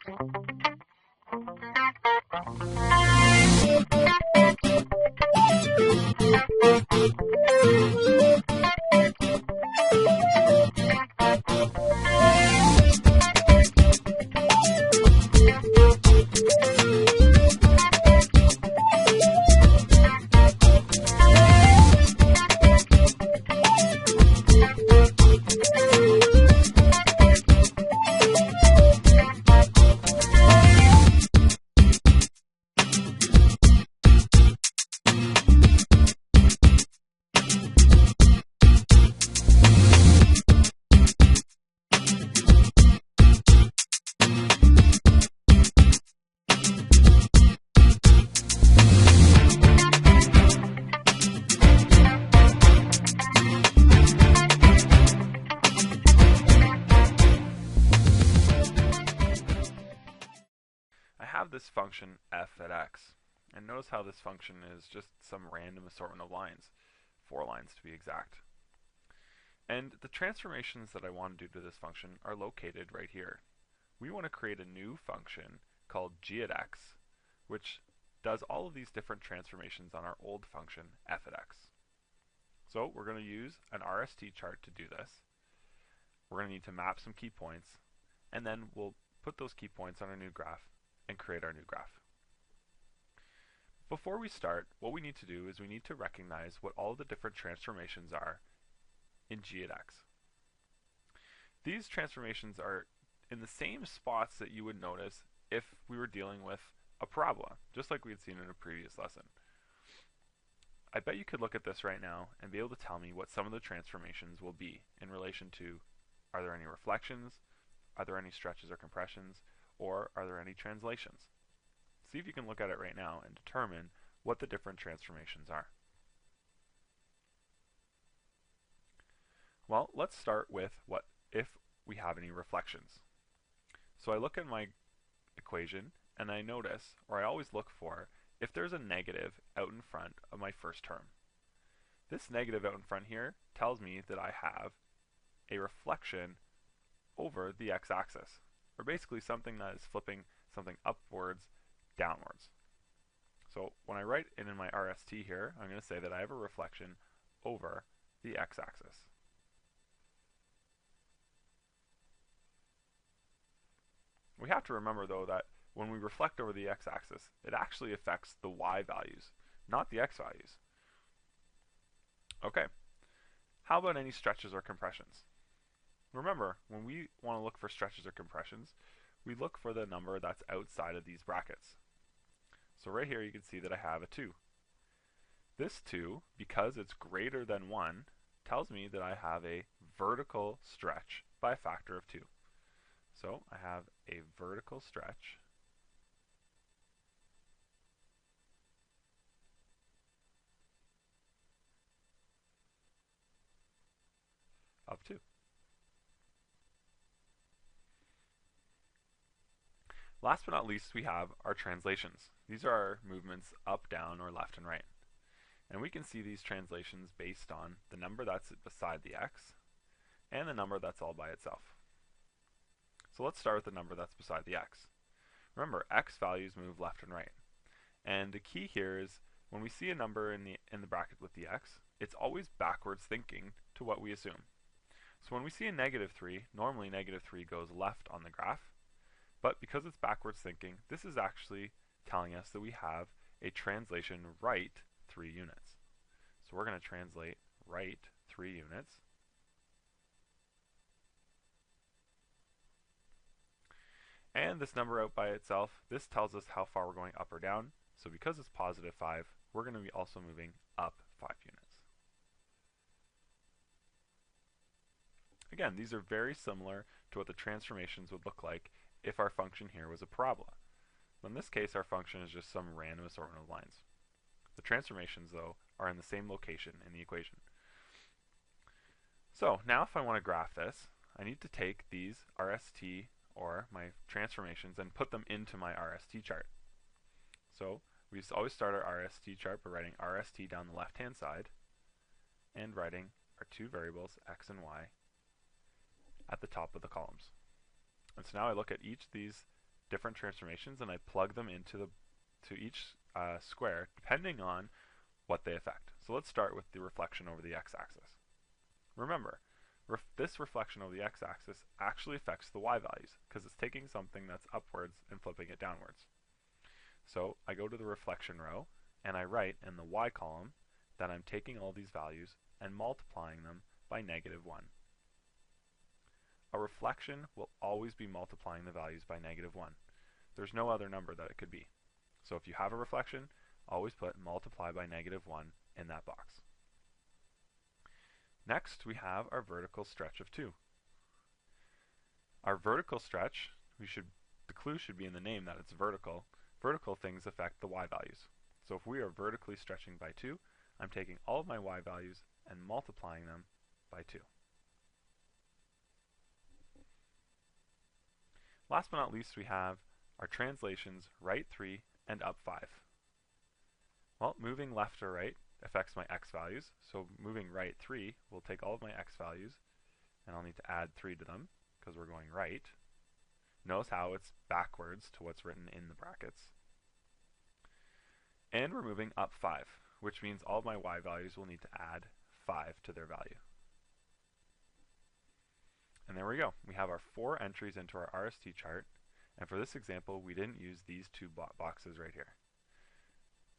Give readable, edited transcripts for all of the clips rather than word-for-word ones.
I have this function f at x, and notice how this function is just some random assortment of lines, 4 lines to be exact. And the transformations that I want to do to this function are located right here. We want to create a new function called g at x, which does all of these different transformations on our old function f at x. So we're going to use an RST chart to do this. We're going to need to map some key points, and then we'll put those key points on our new graph and create our new graph. Before we start, what we need to do is we need to recognize what all the different transformations are in g at x. These transformations are in the same spots that you would notice if we were dealing with a parabola, just like we had seen in a previous lesson. I bet you could look at this right now and be able to tell me what some of the transformations will be in relation to, are there any reflections, are there any stretches or compressions, or are there any translations? See if you can look at it right now and determine what the different transformations are. Well, let's start with what if we have any reflections. So I look at my equation and I notice, or I always look for, if there's a negative out in front of my first term. This negative out in front here tells me that I have a reflection over the x-axis, or basically something that is flipping something upwards, downwards. So when I write it in my RST here, I'm going to say that I have a reflection over the x-axis. We have to remember though that when we reflect over the x-axis, it actually affects the y values, not the x values. Okay, how about any stretches or compressions? Remember, when we want to look for stretches or compressions, we look for the number that's outside of these brackets. So right here you can see that I have a 2. This 2, because it's greater than 1, tells me that I have a vertical stretch by a factor of 2. So I have a vertical stretch of 2. Last but not least, we have our translations. These are our movements up, down, or left and right. And we can see these translations based on the number that's beside the x and the number that's all by itself. So let's start with the number that's beside the x. Remember, x values move left and right. And the key here is when we see a number in the bracket with the x, it's always backwards thinking to what we assume. So when we see a -3, normally -3 goes left on the graph. But because it's backwards thinking, this is actually telling us that we have a translation right 3 units. So we're going to translate right 3 units. And this number out by itself, this tells us how far we're going up or down. So because it's +5, we're going to be also moving up 5 units. Again, these are very similar to what the transformations would look like if our function here was a parabola. But in this case, our function is just some random assortment of lines. The transformations, though, are in the same location in the equation. So now if I want to graph this, I need to take these RST, or my transformations, and put them into my RST chart. So we always start our RST chart by writing RST down the left-hand side and writing our 2 variables, x and y, at the top of the columns. And so now I look at each of these different transformations and I plug them into each square depending on what they affect. So let's start with the reflection over the x-axis. Remember, this reflection over the x-axis actually affects the y values because it's taking something that's upwards and flipping it downwards. So I go to the reflection row and I write in the y column that I'm taking all these values and multiplying them by -1. A reflection will always be multiplying the values by -1. There's no other number that it could be. So if you have a reflection, always put multiply by -1 in that box. Next, we have our vertical stretch of 2. Our vertical stretch, the clue should be in the name that it's vertical. Vertical things affect the y values. So if we are vertically stretching by 2, I'm taking all of my y values and multiplying them by 2. Last but not least, we have our translations right 3 and up 5. Well, moving left or right affects my x values, so moving right 3 will take all of my x values, and I'll need to add 3 to them, because we're going right. Notice how it's backwards to what's written in the brackets. And we're moving up 5, which means all of my y values will need to add 5 to their value. And there we go. We have our 4 entries into our RST chart, and for this example, we didn't use these 2 boxes right here.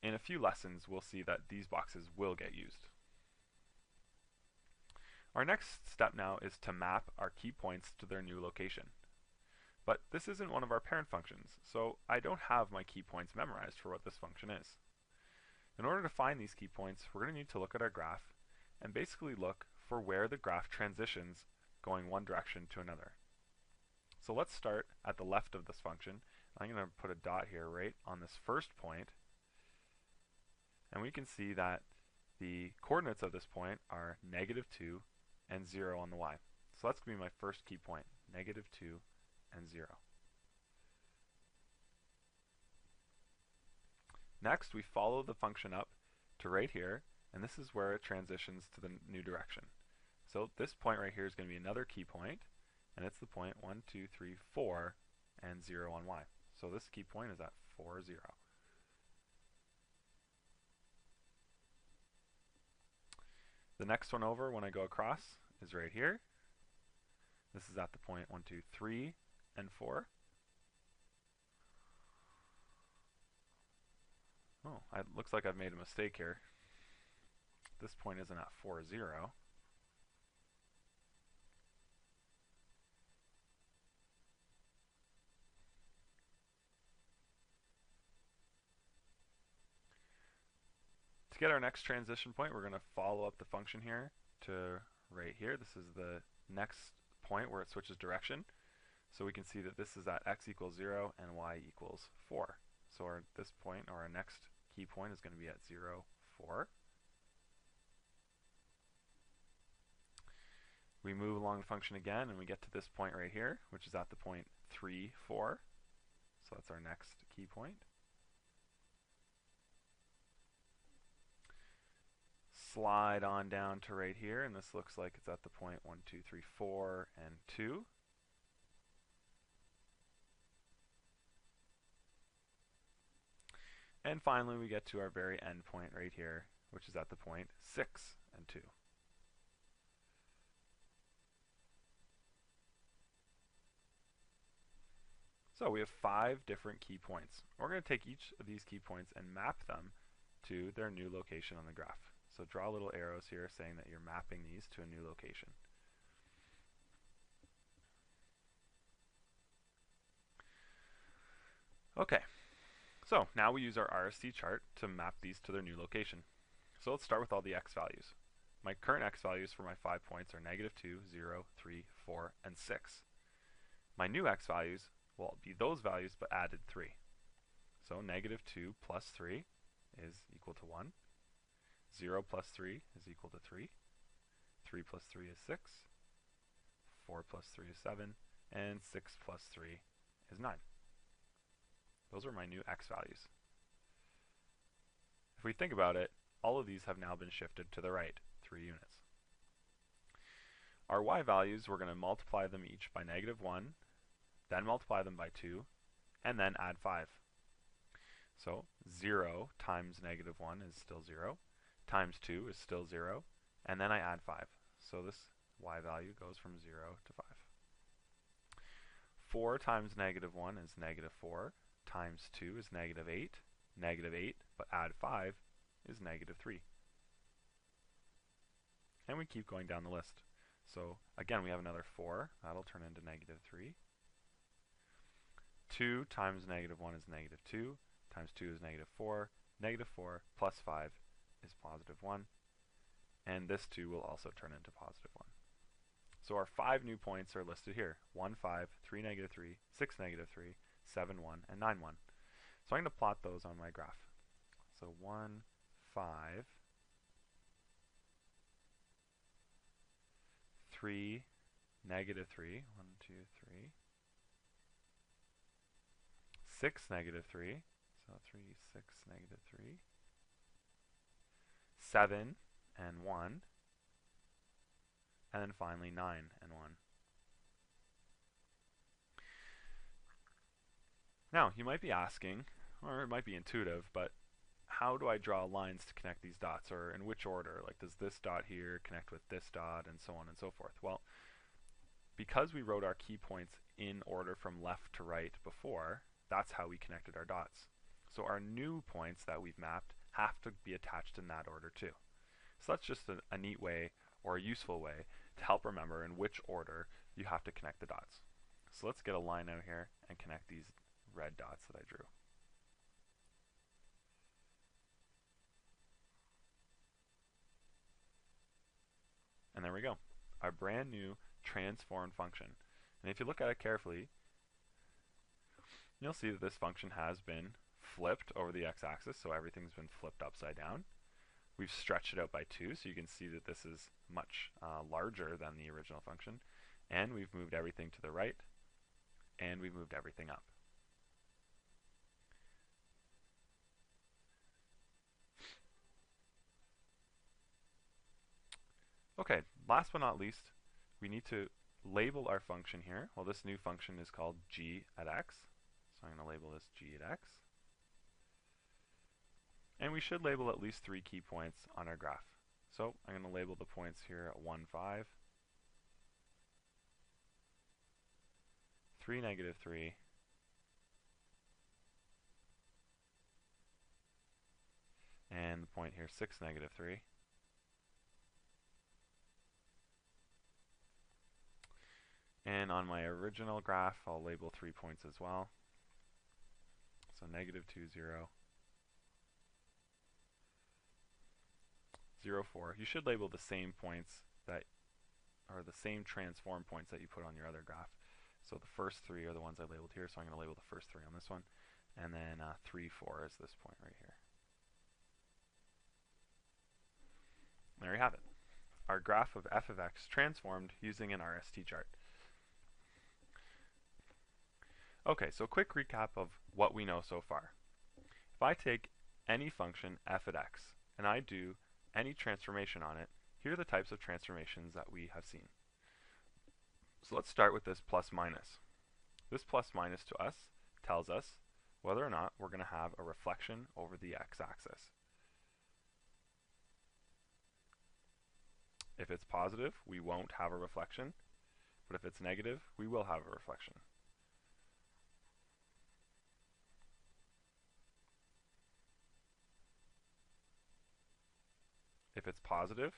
In a few lessons, we'll see that these boxes will get used. Our next step now is to map our key points to their new location. But this isn't one of our parent functions, so I don't have my key points memorized for what this function is. In order to find these key points, we're going to need to look at our graph and basically look for where the graph transitions going one direction to another. So let's start at the left of this function. I'm going to put a dot here right on this first point, and we can see that the coordinates of this point are -2 and 0 on the y. So that's going to be my first key point, -2 and 0. Next, we follow the function up to right here, and this is where it transitions to the new direction. So this point right here is going to be another key point, and it's the point 1, 2, 3, 4, and 0 on y. So this key point is at 4, 0. The next one over when I go across is right here. This is at the point 1, 2, 3, and 4. Oh, it looks like I've made a mistake here. This point isn't at 4, 0. To get our next transition point, we're going to follow up the function here to right here. This is the next point where it switches direction. So we can see that this is at x equals 0 and y equals 4. So this point, or our next key point, is going to be at 0, 4. We move along the function again, and we get to this point right here, which is at the point 3, 4. So that's our next key point. Slide on down to right here, and this looks like it's at the point 1, 2, 3, 4, and 2. And finally, we get to our very end point right here, which is at the point 6 and 2. So we have 5 different key points. We're going to take each of these key points and map them to their new location on the graph. So draw little arrows here saying that you're mapping these to a new location. Okay, so now we use our RST chart to map these to their new location. So let's start with all the x values. My current x values for my 5 points are -2, 0, 3, 4, and 6. My new x values will be those values but added 3. So -2 plus 3 is equal to 1. 0 plus 3 is equal to 3. 3 plus 3 is 6. 4 plus 3 is 7. And 6 plus 3 is 9. Those are my new x values. If we think about it, all of these have now been shifted to the right, 3 units. Our y values, we're going to multiply them each by -1, then multiply them by 2, and then add 5. So 0 times negative 1 is still 0, times 2 is still 0, and then I add 5. So this y value goes from 0 to 5. 4 times negative 1 is negative 4, times 2 is negative 8, but add 5 is negative 3. And we keep going down the list. So again, we have another 4. That'll turn into negative 3. 2 times negative 1 is negative 2, times 2 is negative 4. Negative 4 plus 5 is positive 1. And this 2 will also turn into positive 1. So our 5 new points are listed here. 1, 5, 3, negative 3, 6, negative 3, 7, 1, and 9, 1. So I'm going to plot those on my graph. So 1, 5, 3, negative 3, 1, 2, 3, 6, negative 3, so 3, 6, negative 3, 7, and 1, and then finally 9 and 1. Now, you might be asking, or it might be intuitive, but how do I draw lines to connect these dots, or in which order? Like, does this dot here connect with this dot, and so on and so forth? Well, because we wrote our key points in order from left to right before, that's how we connected our dots. So our new points that we've mapped have to be attached in that order too. So that's just a neat way, or a useful way, to help remember in which order you have to connect the dots. So let's get a line out here and connect these red dots that I drew. And there we go, our brand new transform function. And if you look at it carefully, you'll see that this function has been flipped over the x-axis, so everything's been flipped upside down. We've stretched it out by 2, so you can see that this is much larger than the original function. And we've moved everything to the right, and we've moved everything up. Okay, last but not least, we need to label our function here. Well, this new function is called g at x. So I'm going to label this g at x. And we should label at least 3 key points on our graph. So I'm going to label the points here at 1, 5, 3, negative 3, and the point here 6, negative 3. And on my original graph, I'll label 3 points as well. So negative 2, 0, 0, 4. You should label the same points that are the same transform points that you put on your other graph. So the first 3 are the ones I labeled here, so I'm going to label the first 3 on this one. And then 3, 4 is this point right here. There you have it. Our graph of f of x transformed using an RST chart. Okay, so quick recap of what we know so far. If I take any function f at x and I do any transformation on it, here are the types of transformations that we have seen. So let's start with this plus minus. This plus minus to us tells us whether or not we're going to have a reflection over the x-axis. If it's positive, we won't have a reflection, but if it's negative, we will have a reflection. If it's positive,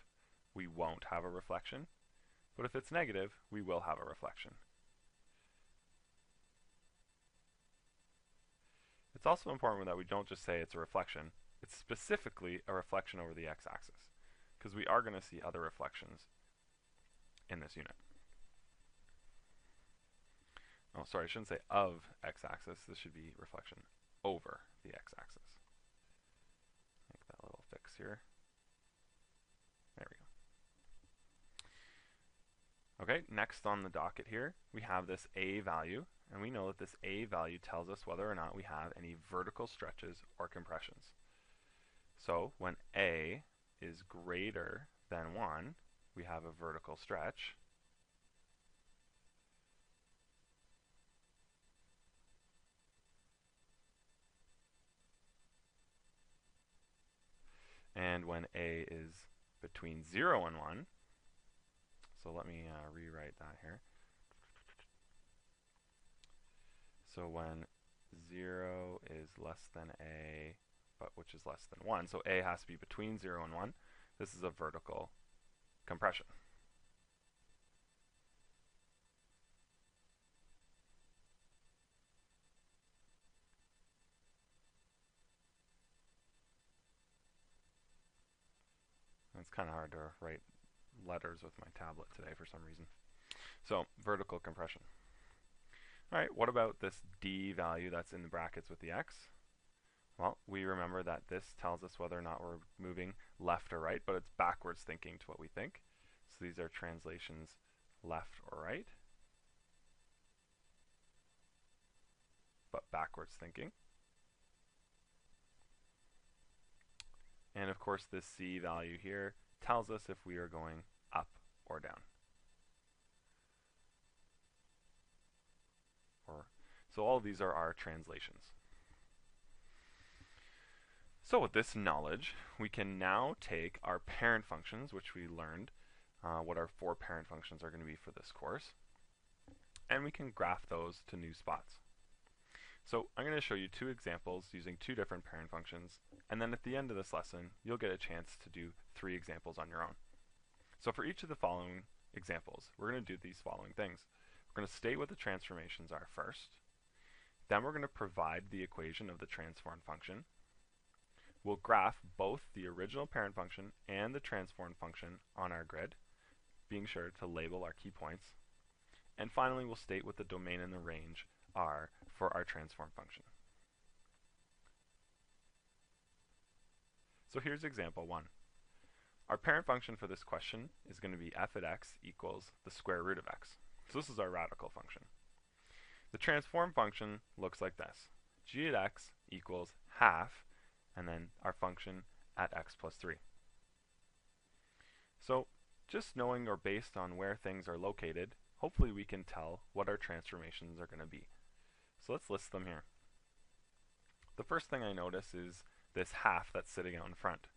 we won't have a reflection, but if it's negative, we will have a reflection. It's also important that we don't just say it's a reflection, it's specifically a reflection over the x-axis, because we are going to see other reflections in this unit. Oh, sorry, I shouldn't say of x-axis, this should be reflection over the x-axis. Make that little fix here. There we go. Okay, next on the docket here, we have this a value, and we know that this a value tells us whether or not we have any vertical stretches or compressions. So when a is greater than 1, we have a vertical stretch. And when a is between 0 and 1, so let me rewrite that here. So when 0 is less than a, but which is less than 1, so a has to be between 0 and 1, this is a vertical compression. It's kind of hard to write letters with my tablet today for some reason. So, vertical compression. All right, what about this d value that's in the brackets with the x? Well, we remember that this tells us whether or not we're moving left or right, but it's backwards thinking to what we think. So these are translations left or right, but backwards thinking. And of course, this c value here tells us if we are going up or down. So all of these are our translations. So with this knowledge, we can now take our parent functions, which we learned what our 4 parent functions are going to be for this course, and we can graph those to new spots. So I'm going to show you 2 examples using 2 different parent functions, and then at the end of this lesson, you'll get a chance to do 3 examples on your own. So for each of the following examples, we're going to do these following things. We're going to state what the transformations are first. Then we're going to provide the equation of the transformed function. We'll graph both the original parent function and the transformed function on our grid, being sure to label our key points. And finally, we'll state what the domain and the range are for our transform function. So here's example 1. Our parent function for this question is going to be f at x equals the square root of x. So this is our radical function. The transform function looks like this. G at x equals half, and then our function at x plus 3. So just knowing or based on where things are located, hopefully we can tell what our transformations are going to be. So let's list them here. The first thing I notice is this half that's sitting out in front.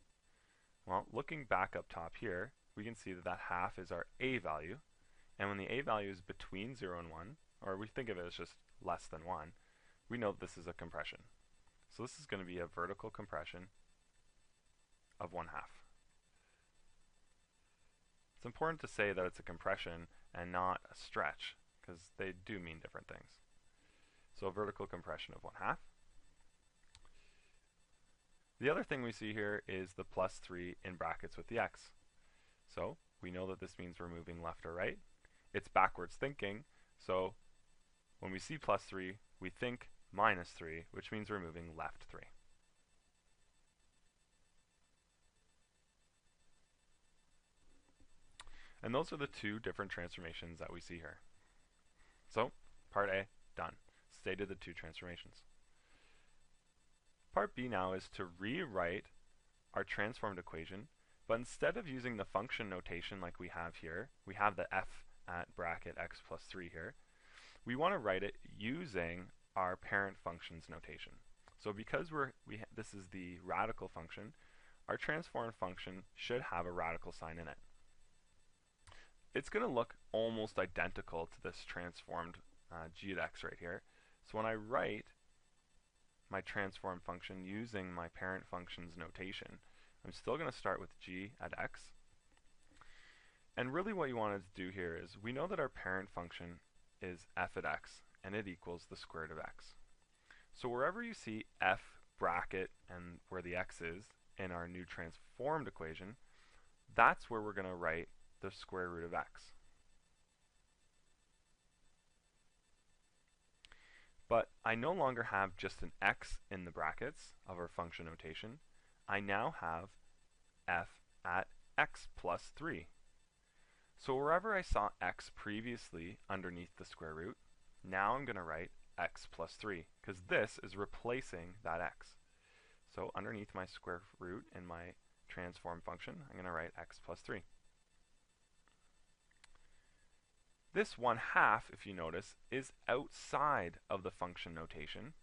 Well, looking back up top here, we can see that that half is our a value, and when the a value is between 0 and 1, or we think of it as just less than 1, we know that this is a compression. So this is going to be a vertical compression of 1/2. It's important to say that it's a compression and not a stretch, because they do mean different things. So a vertical compression of 1/2. The other thing we see here is the plus 3 in brackets with the x. So we know that this means we're moving left or right. It's backwards thinking, so when we see plus 3, we think minus 3, which means we're moving left 3. And those are the 2 different transformations that we see here. So, part A, done. Stated the 2 transformations. Part B now is to rewrite our transformed equation, but instead of using the function notation like we have here, we have the f at bracket x plus 3 here, we want to write it using our parent function's notation. So because this is the radical function, our transformed function should have a radical sign in it. It's going to look almost identical to this transformed g at x right here. So when I write my transform function using my parent function's notation, I'm still going to start with g at x. And really what you want to do here is, we know that our parent function is f at x, and it equals the square root of x. So wherever you see f bracket and where the x is in our new transformed equation, that's where we're going to write the square root of x. But I no longer have just an x in the brackets of our function notation. I now have f at x plus 3. So wherever I saw x previously underneath the square root, now I'm going to write x plus 3, because this is replacing that x. So underneath my square root in my transform function, I'm going to write x plus 3. This 1/2, if you notice, is outside of the function notation,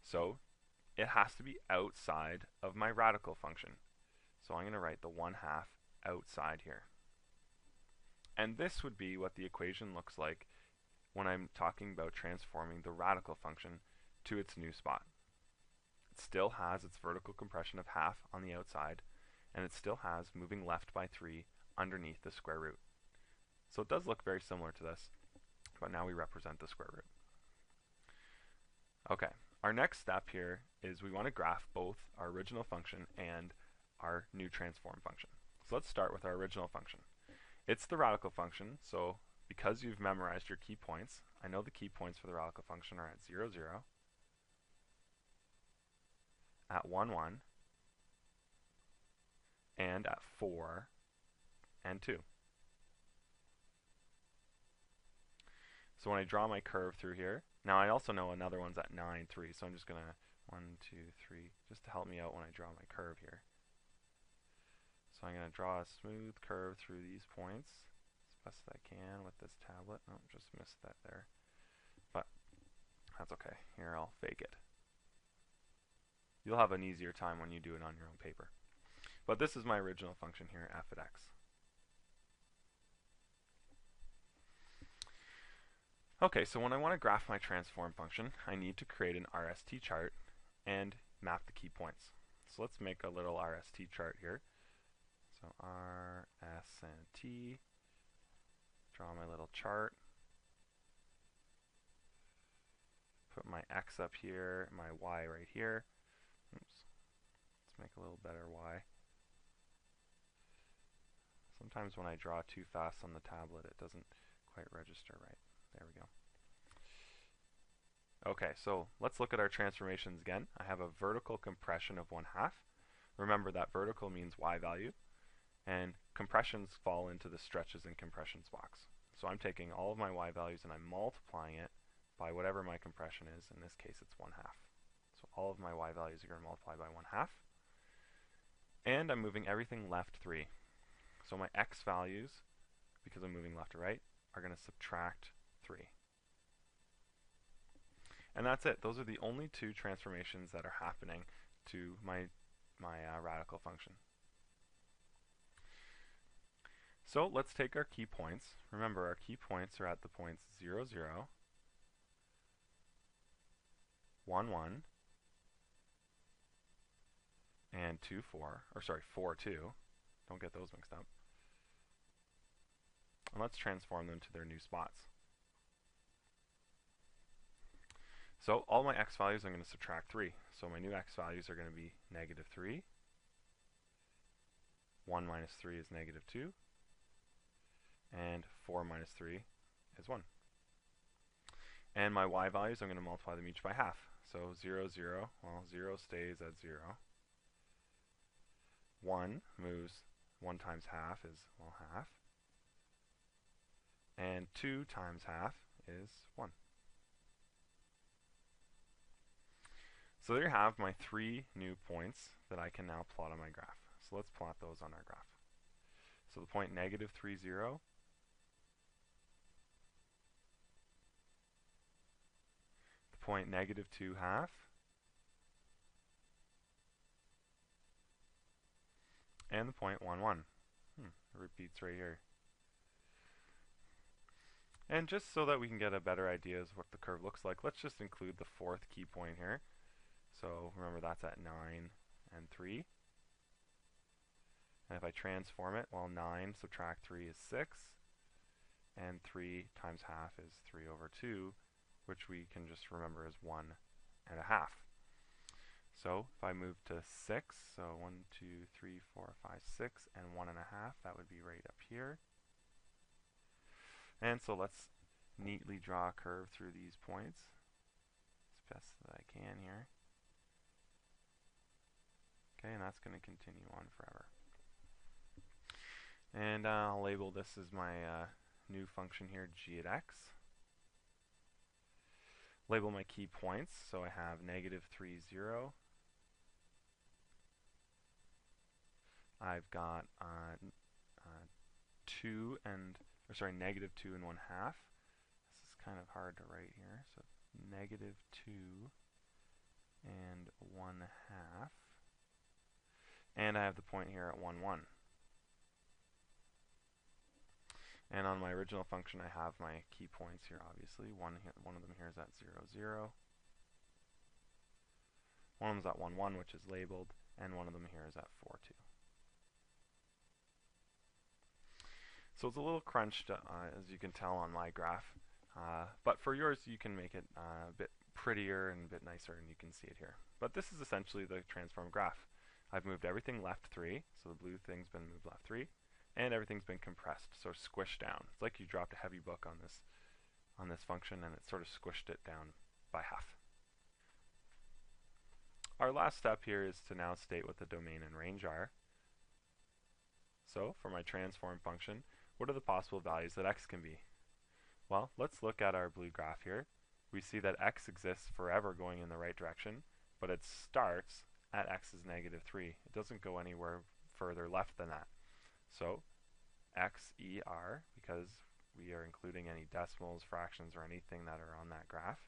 so it has to be outside of my radical function. So I'm going to write the 1/2 outside here. And this would be what the equation looks like when I'm talking about transforming the radical function to its new spot. It still has its vertical compression of 1/2 on the outside, and it still has moving left by 3 underneath the square root. So it does look very similar to this, but now we represent the square root. Okay, our next step here is we want to graph both our original function and our new transform function. So let's start with our original function. It's the radical function, so because you've memorized your key points, I know the key points for the radical function are at 0, 0, at 1, 1, and at 4 and 2. So when I draw my curve through here, now I also know another one's at 9, 3, so I'm just going to 1, 2, 3, just to help me out when I draw my curve here. So I'm going to draw a smooth curve through these points as best I can with this tablet. Oh, just missed that there. But that's okay. Here, I'll fake it. You'll have an easier time when you do it on your own paper. But this is my original function here, f at x. Okay, so when I want to graph my transform function, I need to create an RST chart and map the key points. So let's make a little RST chart here. So R, S, and T. Draw my little chart. Put my X up here, my Y right here. Oops. Let's make a little better Y. Sometimes when I draw too fast on the tablet, it doesn't quite register right. There we go. Okay, so let's look at our transformations again. I have a vertical compression of 1/2. Remember that vertical means Y value, and compressions fall into the stretches and compressions box. So I'm taking all of my Y values and I'm multiplying it by whatever my compression is. In this case, it's 1/2. So all of my Y values are going to multiply by 1/2. And I'm moving everything left 3. So my X values, because I'm moving left to right, are going to subtract 3. And that's it. Those are the only two transformations that are happening to my radical function. So let's take our key points. Remember, our key points are at the points 0, 0, 1, 1, and 2, 4, or sorry, 4, 2. Don't get those mixed up. And let's transform them to their new spots. So all my x values I'm going to subtract 3. So my new x values are going to be -3. 1 minus 3 is -2. And 4 minus 3 is 1. And my y values, I'm going to multiply them each by 1/2. So 0, 0, well, 0 stays at 0. 1 moves, 1 times 1/2 is, well, 1/2. And 2 times 1/2 is 1. So there you have my 3 new points that I can now plot on my graph. So let's plot those on our graph. So the point -3, 0, the point -2, 1/2, and the point 1, 1. It repeats right here. And just so that we can get a better idea of what the curve looks like, let's just include the 4th key point here. So remember, that's at 9 and 3. And if I transform it, well, 9 subtract 3 is 6. And 3 times 1/2 is 3/2, which we can just remember as 1.5. So if I move to 6, so 1, 2, 3, 4, 5, 6, and 1.5, that would be right up here. And so let's neatly draw a curve through these points as best that I can here. Okay, and that's going to continue on forever. And I'll label this as my new function here, g at x. Label my key points, so I have -3, 0. I've got -2 and 1/2. This is kind of hard to write here, so -2 and 1/2. And I have the point here at 1, 1. And on my original function, I have my key points here, obviously. One of them here is at 0, 0. One of them is at 1, 1, which is labeled. And one of them here is at 4, 2. So it's a little crunched, as you can tell on my graph. But for yours, you can make it a bit prettier and a bit nicer, and you can see it here. But this is essentially the transform graph. I've moved everything left 3, so the blue thing's been moved left 3, and everything's been compressed, so squished down. It's like you dropped a heavy book on this function, and it sort of squished it down by half. Our last step here is to now state what the domain and range are. So for my transform function, what are the possible values that x can be? Well, let's look at our blue graph here. We see that x exists forever going in the right direction, but it starts at x is negative 3. It doesn't go anywhere further left than that. So XER, because we are including any decimals, fractions, or anything that are on that graph,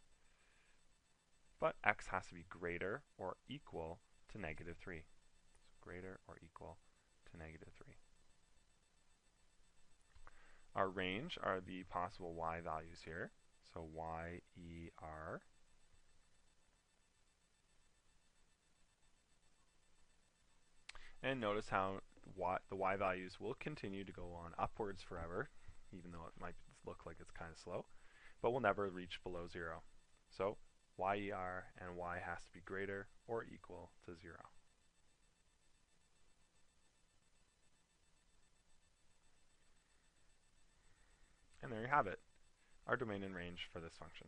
but x has to be greater or equal to negative 3. So greater or equal to negative 3. Our range are the possible y values here. So YER. And notice how the y values will continue to go on upwards forever, even though it might look like it's kind of slow, but will never reach below 0. So YER and y has to be greater or equal to 0. And there you have it, our domain and range for this function.